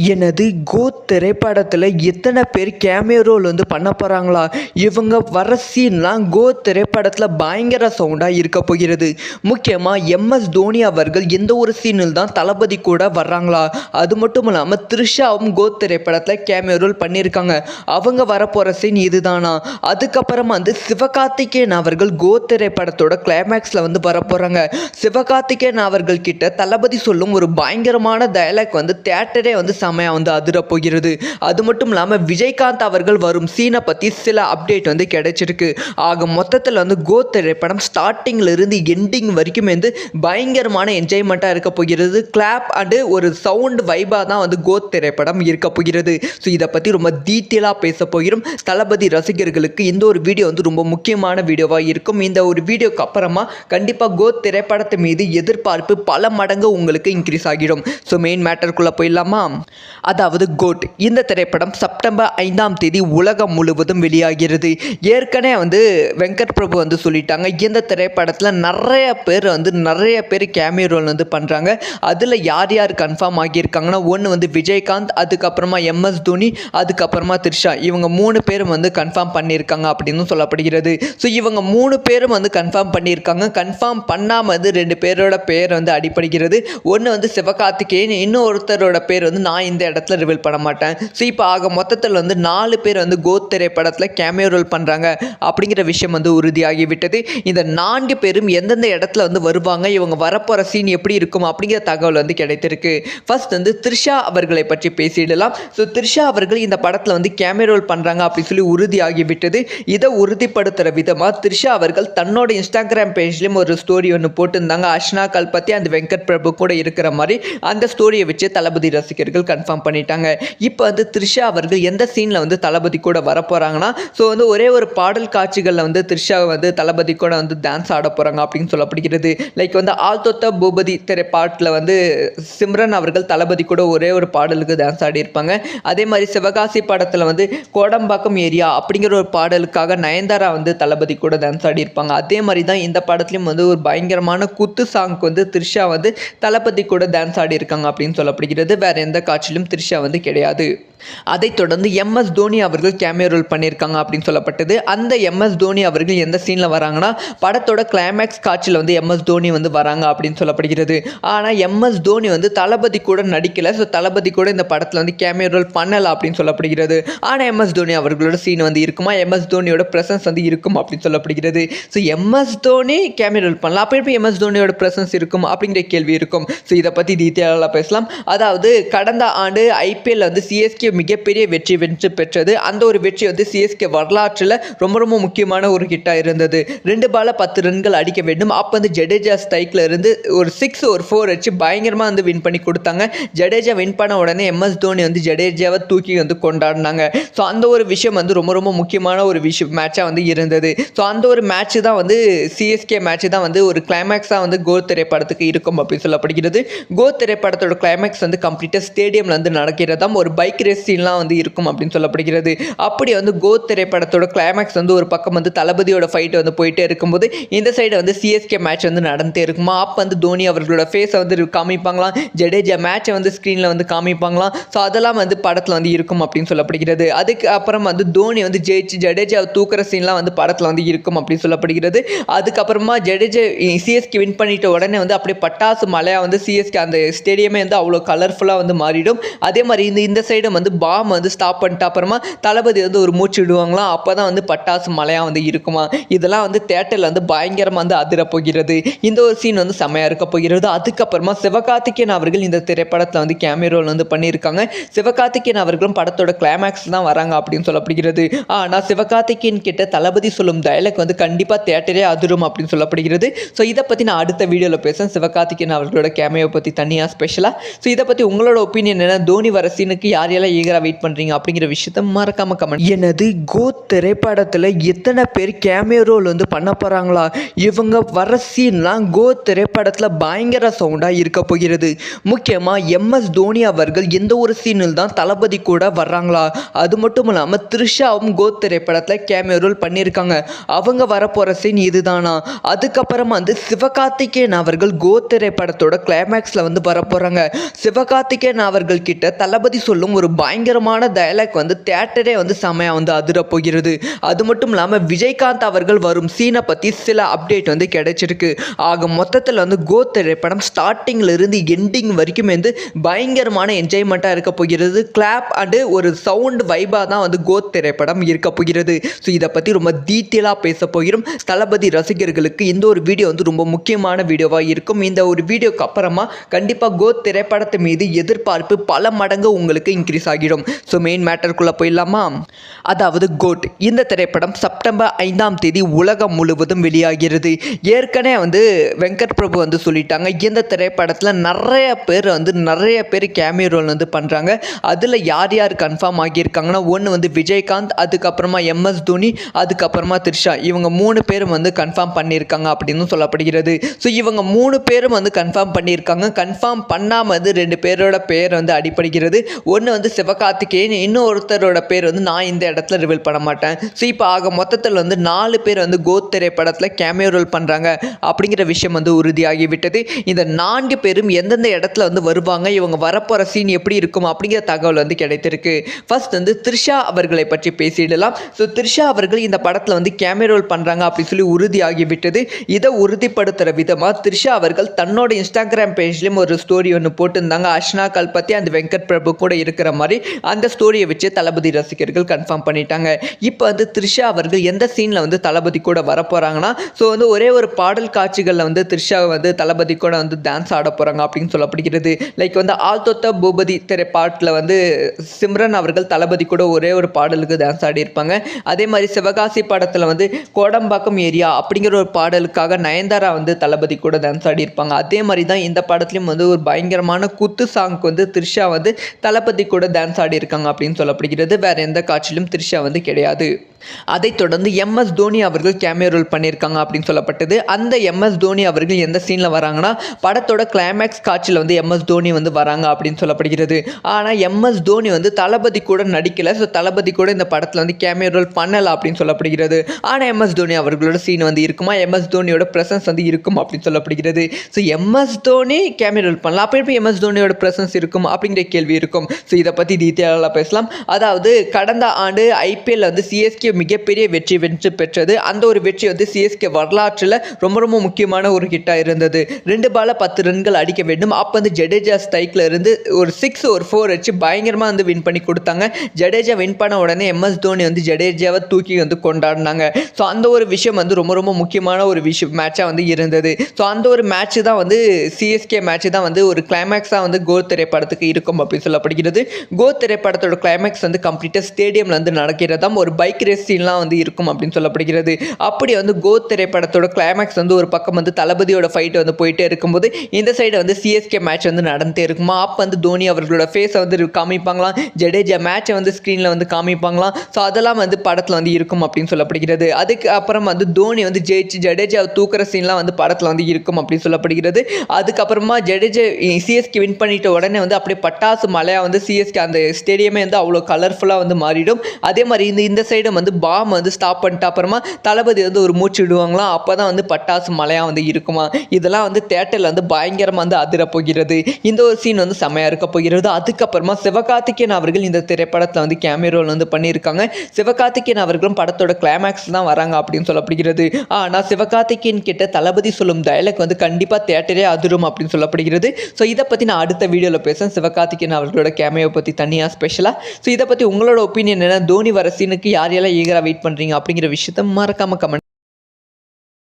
எனது கோத் திரைப்படத்தில் எத்தனை பேர் கேமியோ ரோல் பண்ண போகிறாங்களா? இவங்க வர சீன்லாம் கோத் திரைப்படத்தில் பயங்கர சவுண்டாக இருக்க போகிறது. முக்கியமாக எம்எஸ் தோனி அவர்கள் எந்த ஒரு சீனில் தான் தளபதி கூட வர்றாங்களா? அது மட்டும் இல்லாமல் த்ரிஷாவும் கோத் திரைப்படத்தில் கேமியோ ரோல் பண்ணியிருக்காங்க. அவங்க வரப்போகிற சீன் இதுதானா? அதுக்கப்புறமா சிவகார்த்திகேயன் அவர்கள் கோத் திரைப்படத்தோட கிளைமேக்ஸில் வரப்போகிறாங்க. சிவகார்த்திகேயன் அவர்கள் கிட்ட தளபதி சொல்லும் ஒரு பயங்கரமான டயலாக் தேட்டரே செமையாக அதிர போகிறது. அது மட்டும் இல்லாமல் விஜயகாந்த் அவர்கள் வரும் சீனை பற்றி சில அப்டேட் கிடைச்சிருக்கு. ஆக மொத்தத்தில் கோத் திரைப்படம் ஸ்டார்டிங்கில் இருந்து எண்டிங் வரைக்கும் பயங்கரமான என்ஜாய்மெண்ட்டாக இருக்க போகிறது. கிளாப் அண்டு ஒரு சவுண்ட் வைபாக தான் கோத் திரைப்படம் இருக்க போகிறது. ஸோ இதை பற்றி ரொம்ப டீட்டெயிலாக பேச போகிறோம். தளபதி ரசிகர்களுக்கு இந்த ஒரு வீடியோ ரொம்ப முக்கியமான வீடியோவாக இருக்கும். இந்த ஒரு வீடியோக்கு அப்புறமா கண்டிப்பாக கோத் திரைப்படத்து மீது எதிர்பார்ப்பு பல மடங்கு உங்களுக்கு இன்க்ரீஸ் ஆகிடும். ஸோ மெயின் மேட்டருக்குள்ளே போயிடலாமா? அதாவது கோட் இந்த திரைப்படம் செப்டம்பர் 5ஆம் தேதி உலகம் முழுவதும் வெளியாகிறது. ஏற்கனவே வெங்கட் பிரபு சொல்லிட்டாங்க, இந்த திரைப்படத்தில் நிறைய பேர் கேமியோ ரோல் பண்ணுறாங்க. அதில் யார் யார் கன்ஃபார்ம் ஆகியிருக்காங்கன்னா, ஒன்று விஜயகாந்த், அதுக்கப்புறமா எம்எஸ் தோனி, அதுக்கப்புறமா த்ரிஷா, இவங்க 3 பேரும் கன்ஃபார்ம் பண்ணியிருக்காங்க அப்படின்னு சொல்லப்படுகிறது. ஸோ இவங்க 3 பேரும் கன்ஃபார்ம் பண்ணியிருக்காங்க. கன்ஃபார்ம் பண்ணாமல் 2 பேரோட பேர் அடிப்படுகிறது. ஒன்று சிவகார்த்திகேயன், இன்னொருத்தரோட பேர் நான் இந்த இடத்துல ரிவீல் பண்ண மாட்டேன். ஸோ இப்போ ஆக மொத்தத்தில் 4 பேர் கோத் திரைப்படத்தில் கேமியோ ரோல் பண்ணுறாங்க அப்படிங்கிற விஷயம் உறுதியாகிவிட்டது. இந்த 4 பேரும் எந்தெந்த இடத்துல வருவாங்க, இவங்க வரப்போகிற சீன் எப்படி இருக்கும் அப்படிங்கிற தகவல் கிடைத்திருக்கு. ஃபர்ஸ்ட் த்ரிஷா அவர்களை பற்றி பேசிடலாம். ஸோ த்ரிஷா அவர்கள் இந்த படத்தில் கேமியோ ரோல் பண்ணுறாங்க அப்படின்னு சொல்லி உறுதியாகிவிட்டது. இதை உறுதிப்படுத்துகிற விதமாக த்ரிஷா அவர்கள் தன்னோட இன்ஸ்டாகிராம் பேஜ்லேயும் ஒரு ஸ்டோரி போட்டிருந்தாங்க. அஷ்னா கல்பத்தி அந்த வெங்கட் பிரபு கூட இருக்கிற மாதிரி அந்த ஸ்டோரியை வச்சு தளபதி ரசிகர்கள் கன்ஃபார்ம் பண்ணிட்டாங்க. இப்போ த்ரிஷா அவர்கள் எந்த சீனில் தளபதி கூட வரப்போகிறாங்கன்னா, ஸோ ஒரே ஒரு பாடல் காட்சிகளில் த்ரிஷா தளபதி கூட டான்ஸ் ஆட போகிறாங்க அப்படின்னு சொல்லப்படுகிறது. லைக் ஆல்தொத்த பூபதி திரைப்பாட்டில் சிம்ரன் அவர்கள் தளபதி கூட ஒரே ஒரு பாடலுக்கு டான்ஸ் ஆடி இருப்பாங்க. அதே மாதிரி சிவகாசி படத்தில் கோடம்பாக்கம் ஏரியா அப்படிங்கிற ஒரு பாடலுக்காக நயன்தாரா தளபதி கூட டான்ஸ் ஆடி இருப்பாங்க. அதே மாதிரி தான் இந்த படத்துலையும் ஒரு பயங்கரமான குத்து சாங்க்கு த்ரிஷா தளபதி கூட டான்ஸ் ஆடி இருக்காங்க அப்படின்னு சொல்லப்படுகிறது. வேற எந்த காட்சியிலும் த்ரிஷா கிடையாது. அதைத் தொடர்ந்து எம்எஸ் தோனி அவர்கள் கேமியோ ரோல் பண்ணியிருக்காங்க அப்படின்னு சொல்லப்பட்டது. அந்த எம்எஸ் தோனி அவர்கள் எந்த சீனில் வராங்கன்னா, படத்தோட கிளைமேக்ஸ் காட்சியில் எம்எஸ் தோனி வராங்க அப்படின்னு சொல்லப்படுகிறது. ஆனால் எம்எஸ் தோனி தளபதி கூட நடிக்கலை. ஸோ தளபதி கூட இந்த படத்தில் கேமியோ ரோல் பண்ணலை அப்படின்னு சொல்லப்படுகிறது. ஆனால் எம்எஸ் தோனி அவர்களோட சீன் இருக்குமா, எம்எஸ் தோனியோட ப்ரெசன்ஸ் இருக்கும் அப்படின்னு சொல்லப்படுகிறது. So MS Dhoni cameo role பண்ணலாம், அப்போ எப்படி எம்எஸ் தோனியோட ப்ரெசன்ஸ் இருக்கும் அப்படிங்கிற கேள்வி இருக்கும். ஸோ இதை பற்றி டீட்டெயிலாக பேசலாம். அதாவது கடந்த ஆண்டு ஐபிஎல் சிஎஸ்கே மிகப்பெரிய வெற்றி பெற்றது. அந்த ஒரு வெற்றி சிஎஸ்கே வரலாற்றில் ரொம்ப ரொம்ப முக்கியமான ஒரு ஹிட்டாக இருந்தது. 2 பால 10 ரன்கள் அடிக்க வேண்டும். அப்போ ஜடேஜா ஸ்ட்ரைக்கில் இருந்து ஒரு 6 ஒரு 4 வச்சு பயங்கரமாக வின் பண்ணி கொடுத்தாங்க. ஜடேஜா வின் பண்ண உடனே எம்எஸ் தோனி ஜடேஜாவை தூக்கி கொண்டாடினாங்க. ஸோ அந்த ஒரு விஷயம் ரொம்ப ரொம்ப முக்கியமான ஒரு மேட்சாக இருந்தது. ஸோ அந்த ஒரு மேட்ச் தான் சிஎஸ்கே மேட்ச் தான் ஒரு கிளைமேக்ஸாக கோத் திரைப்படத்துக்கு இருக்கும் அப்படின்னு சொல்லப்படுகிறது. கோத் திரைப்படத்தோட கிளைமேக்ஸ் கம்ப்ளீட்டாக ஸ்டேடியமில் நடக்கிறதாம். ஒரு பைக் ரேஸ் சீன்லாம் இருக்கும் அப்படின்னு சொல்லப்படுகிறது. அப்படி கோத் திரைப்படத்தோட கிளைமேக்ஸ் ஒரு பக்கம் தளபதியோட ஃபைட் போயிட்டே இருக்கும்போது இந்த சைடு சிஎஸ்கே மேட்ச் நடந்துட்டே இருக்குமா. அப்போ தோனி அவர்களோட ஃபேஸை காமிப்பாங்களாம், ஜடேஜா மேட்சை ஸ்க்ரீனில் காமிப்பாங்களாம். ஸோ அதெல்லாம் படத்தில் இருக்கும் அப்படின்னு சொல்லப்படுகிறது. அதுக்கு அப்புறம் தோனி ஜெயிச்சு ஜடேஜா தூக்குற சீன்லாம் படத்தில் இருக்கும் அப்படின்னு சொல்லப்படுகிறது. அதுக்கப்புறமா ஜடேஜா சிஎஸ்கே வின் பண்ணிட்ட உடனே அப்படியே பட்டாசு மலையாக சிஎஸ்கே அந்த ஸ்டேடியமே அவ்வளோ கலர்ஃபுல்லாக மாறிடும். அதே மாதிரி இந்த சைடு பாம் ஸ்டாப் பண்ணிட்டு அப்புறமா தளபதி ஒரு மூச்சு விடுவாங்களாம். அப்போ தான் பட்டாசு மலையாக இருக்குமா. இதெல்லாம் தேட்டரில் பயங்கரமாக அதிர போகிறது. இந்த ஒரு சீன் செமையாக இருக்க போகிறது. அதுக்கப்புறமா சிவகார்த்திகேயன் அவர்கள் இந்த திரைப்படத்தில் கேமியோ ரோல் பண்ணியிருக்காங்க. சிவகார்த்திகேயன் அவர்களும் படத்தோட கிளைமேக்ஸ் தான் வராங்க அப்படின்னு சொல்லப்படுகிறது. ஆனால் சிவகார்த்திகேயன் கிட்ட தளபதி சொல்லும் டயலாக் கண்டிப்பாக தேட்டரே அதிரும் அப்படின்னு சொல்லப்படுகிறது. ஸோ இதை பற்றி நான் அடுத்த வீடியோவில் பேசுகிறேன், சிவகார்த்திகேயன் அவர்களோட கேமியோ பற்றி தனியாக ஸ்பெஷலாக. ஸோ இதை பற்றி உங்களோட ஒப்பீனியன் என்ன? தோனி வர சீனுக்கு யார் யாரெல்லாம் ஈகராக வெயிட் பண்ணுறீங்க அப்படிங்கிற விஷயத்த மறக்காம கமெண்ட். எனது கோட் திரைப்படத்தில் எத்தனை பேர் கேமியோ ரோல் வந்து பண்ண போகிறாங்களா? இவங்க வர சீன்லாம் கோட் திரைப்படத்தில் பயங்கர சவுண்டாக இருக்க போகிறது. முக்கியமாக MS தோனி அவர்கள் எந்த ஒரு சீனில் தான் தளபதி கூட வர்றாங்களா? அது மட்டும் இல்லாமல் த்ரிஷாவும் கோட் திரைப்படத்தில் கேமியோ ரோல் பண்ணியிருக்காங்க. அவங்க வரப்போகிற சீன் இதுதானா? அதுக்கப்புறமா வந்து சிவகார்த்திகேயன் அவர்கள் கோட் திரைப்படத்தோட கிளைமேக்ஸில் வந்து வரப்போகிறாங்க. சிவகார்த்திகேயன் அவர்கள் கிட்ட தளபதி சொல்லும் ஒரு பயங்கரமான டயலாக் வந்து தியேட்டரே வந்து செமையாக வந்து அதிர போகிறது. அது மட்டும் இல்லாமல் விஜயகாந்த் அவர்கள் வரும் சீனை பற்றி சில அப்டேட் வந்து கிடைச்சிருக்கு. ஆக மொத்தத்தில் வந்து கோட் திரைப்படம் ஸ்டார்டிங்கில் இருந்து எண்டிங் வரைக்கும் வந்து பயங்கரமான என்ஜாய்மெண்ட்டாக இருக்க போகிறது. கிளாப் அண்டு ஒரு சவுண்ட் வைபாக தான் வந்து கோட் திரைப்படம் இருக்க போகிறது. ஸோ இதை பற்றி ரொம்ப டீட்டெயிலாக பேச போகிறோம். தளபதி ரசிகர்களுக்கு இந்த ஒரு வீடியோ வந்து ரொம்ப முக்கியமான வீடியோவாக இருக்கும். இந்த ஒரு வீடியோக்கு அப்புறமா கண்டிப்பாக கோட் திரைப்படத்து மீது எதிர்பார்ப்பு பல மடங்கு உங்களுக்கு இன்க்ரீஸ் ஆகிடும். ஸோ மெயின் மேட்டருக்குள்ளே போயிடலாமா? அதாவது கோட் இந்த திரைப்படம் செப்டம்பர் 5ஆம் தேதி உலகம் முழுவதும் வெளியாகிறது. ஏற்கனவே வந்து வெங்கட் பிரபு வந்து சொல்லிட்டாங்க, இந்த திரைப்படத்தில் நிறைய பேர் கேமியோ ரோல் வந்து பண்ணுறாங்க. அதில் யார் யார் கன்ஃபார்ம் ஆகியிருக்காங்கன்னா, ஒன்று வந்து விஜயகாந்த், அதுக்கப்புறமா MS தோனி, அதுக்கப்புறமா த்ரிஷா, இவங்க 3 பேரும் வந்து கன்ஃபார்ம் பண்ணியிருக்காங்க அப்படின்னு சொல்லப்படுகிறது. ஸோ இவங்க 3 பேரும் வந்து கன்ஃபார்ம் பண்ணியிருக்காங்க. கன்ஃபார்ம் பண்ணாமல் வந்து 2 பேரோட பேர் வந்து அடிப்படுகிறது. ஒன்று வந்து சிவகார்த்திகேயன், இன்னொருத்தரோட பேர் வந்து நான் இந்த இடத்துல ரிவீல் பண்ண மாட்டேன். ஸோ இப்போ ஆக மொத்தத்தில் வந்து 4 பேர் வந்து கோட் திரைப்படத்தில் கேமியோ ரோல் பண்ணுறாங்க அப்படிங்கிற விஷயம் வந்து உறுதியாகிவிட்டது. இந்த 4 பேரும் எந்தெந்த இடத்துல வந்து வருவாங்க, இவங்க வரப்போகிற சீன் எப்படி இருக்கும் அப்படிங்கிற தகவல் வந்து கிடைத்திருக்கு. ஃபர்ஸ்ட் வந்து த்ரிஷா அவர்களை பற்றி பேசிடலாம். ஸோ த்ரிஷா அவர்கள் இந்த படத்தில் வந்து கேமியோ ரோல் பண்ணுறாங்க அப்படின்னு சொல்லி உறுதியாகிவிட்டது. இதை உறுதிப்படுத்துகிற விதமாக த்ரிஷா அவர்கள் தன்னோட இன்ஸ்டாகிராம் பேஜ்லேயும் ஒரு ஸ்டோரி ஒன்று போட்டிருந்தாங்க. அர்ச்சனா கல்பத்தி அந்த வெங்கட் பிரபு கூட இருக்கிற மாதிரி அந்த ஸ்டோரியை வச்சு தளபதி ரசிகர்கள் கன்ஃபார்ம் பண்ணிட்டாங்க. இப்போ வந்து த்ரிஷா அவர்கள் எந்த சீனில் வந்து தளபதி கூட வரப்போகிறாங்கன்னா, ஸோ வந்து ஒரே ஒரு பாடல் காட்சிகளில் வந்து த்ரிஷா வந்து தளபதி கூட வந்து டான்ஸ் ஆட போகிறாங்க அப்படின்னு சொல்லப்படுகிறது. லைக் வந்து ஆல்தொத்த பூபதி திரைப்பாட்டில் வந்து சிம்ரன் அவர்கள் தளபதி கூட ஒரே ஒரு பாடலுக்கு டான்ஸ் ஆடி இருப்பாங்க. அதே மாதிரி சிவகாசி படத்தில் வந்து கோடம்பாக்கம் ஏரியா அப்படிங்கிற ஒரு பாடலுக்காக நயன்தாரா வந்து தளபதி கூட டான்ஸ் ஆடி இருப்பாங்க. அதே மாதிரி தான் இந்த படத்துலையும் வந்து ஒரு பயங்கரமான குத்து சாங்க்கு வந்து த்ரிஷா வந்து தளபதி கூட டான்ஸ் ஆடி இருக்காங்க அப்படின்னு சொல்லப்படுகிறது. வேற எந்த காட்சியிலும் த்ரிஷா வந்து கிடையாது. அதைத் தொடர்ந்து MS தோனி அவர்கள் கேமியோ ரோல் பண்ணியிருக்காங்க அப்படின்னு சொல்லப்பட்டது. அந்த MS தோனி அவர்கள் எந்த சீனில் வராங்கன்னா, படத்தோட கிளைமேக்ஸ் காட்சியில் வந்து MS தோனி வந்து வராங்க அப்படின்னு சொல்லப்படுகிறது. ஆனால் MS தோனி வந்து தளபதி கூட நடிக்கலை. ஸோ தளபதி கூட இந்த படத்தில் வந்து கேமியோ ரோல் பண்ணலை அப்படின்னு சொல்லப்படுகிறது. ஆனால் MS தோனி அவர்களோட சீன் வந்து இருக்குமா, MS தோனியோட ப்ரெசன்ஸ் வந்து இருக்கும் அப்படின்னு சொல்லப்படுகிறது. So MS Dhoni cameo role பண்ணலாம், அப்போ எப்படி MS தோனியோட ப்ரெசன்ஸ் இருக்கும் அப்படிங்கிற கேள்வி இருக்கும். ஸோ இதை பற்றி டீட்டெயிலாக பேசலாம். அதாவது கடந்த ஆண்டு IPL வந்து CSK மிகப்பெரிய வெற்றி பெற்றது. அந்த ஒரு வெற்றி வந்து CSK வரலாற்றில் ரொம்ப முக்கியமான ஒரு ஹிட்டாக இருந்தது. 2 பால 10 ரன்கள் அடிக்க வேண்டும். அப்போ வந்து ஜடேஜா ஸ்ட்ரைக்கில் இருந்து ஒரு 6 ஒரு 4 வச்சு பயங்கரமாக வந்து வின் பண்ணி கொடுத்தாங்க. ஜடேஜா வின் பண்ண உடனே MS தோனி வந்து ஜடேஜாவை தூக்கி வந்து கொண்டாடினாங்க. ஸோ அந்த ஒரு விஷயம் வந்து ரொம்ப முக்கியமான ஒரு மேட்சாக வந்து இருந்தது. ஸோ அந்த ஒரு மேட்ச் தான் வந்து CSK மேட்ச் தான் வந்து ஒரு கிளைமேக்ஸாக வந்து கோட் திரைப்படத்துக்கு இருக்கும் அப்படின்னு சொல்லப்படுகிறது. கோட் திரைப்படத்தோட கிளைமேக்ஸ் வந்து கம்ப்ளீட்டாக ஸ்டேடியமில் வந்து நடக்கிறதாம். ஒரு பைக் ரேஸ் சீன்லாம் வந்து இருக்கும் அப்படின்னு சொல்லப்படுகிறது. அப்படி வந்து கோட் திரைப்படத்தோட கிளைமேக்ஸ் வந்து ஒரு பக்கம் வந்து தளபதியோட ஃபைட் வந்து போயிட்டே இருக்கும்போது இந்த சைடு வந்து CSK மேட்ச் வந்து நடந்துட்டே இருக்குமா. அப்போ வந்து தோனி அவர்களோட ஃபேஸை வந்து காமிப்பாங்களாம், ஜடேஜா மேட்சை வந்து ஸ்க்ரீனில் வந்து காமிப்பாங்களாம். ஸோ அதெல்லாம் வந்து படத்தில் வந்து இருக்கும் அப்படின்னு சொல்லப்படுகிறது. அதுக்கு அப்புறம் வந்து தோனி வந்து ஜெயிச்சு ஜடேஜாவை தூக்குற சீன்லாம் வந்து படத்தில் வந்து இருக்கும் அப்படின்னு சொல்லப்படுகிறது. அதுக்கப்புறமா ஜடேஜா CSK வின் பண்ணிட்ட உடனே வந்து அப்படியே பட்டாசு மலையாக வந்து CSK அந்த ஸ்டேடியமே வந்து அவ்வளோ கலர்ஃபுல்லாக வந்து மாறிடும். அதே மாதிரி இந்த சைடு வந்து பாம் வந்து ஸ்டாப் பண்ணிட்டு அப்புறமா தளபதி வந்து ஒரு மூச்சு விடுவாங்களாம். அப்போ தான் வந்து பட்டாசு மலையாக வந்து இருக்குமா. இதெல்லாம் வந்து தேட்டரில் வந்து பயங்கரமாக வந்து அதிர போகிறது. இந்த ஒரு சீன் வந்து செமையாக இருக்க போகிறது. அதுக்கப்புறமா சிவகார்த்திகேயன் அவர்கள் இந்த திரைப்படத்தில் வந்து கேமியோ ரோல் வந்து பண்ணியிருக்காங்க. சிவகார்த்திகேயன் அவர்களும் படத்தோட கிளைமேக்ஸ் தான் வராங்க அப்படின்னு சொல்லப்படுகிறது. ஆனால் சிவகார்த்திகேயன் கிட்ட தளபதி சொல்லும் டயலாக் வந்து கண்டிப்பாக தேட்டரே அதிரும் அப்படின்னு சொல்லப்படுகிறது. ஸோ இதை பற்றி நான் அடுத்த வீடியோவில் பேசுகிறேன். சிவகார்த்திகேயன் அவர்களோட கேமியோ பற்றி தனியாக ஸ்பெஷலாக. ஸோ இதை பற்றி உங்களோட ஒப்பீனியன் என்ன? தோனி வர சீனுக்கு யார் யாரெல்லாம் ஈகராக வெயிட் பண்ணுறீங்க அப்படிங்கிற விஷயத்த மறக்காமல் கமெண்ட்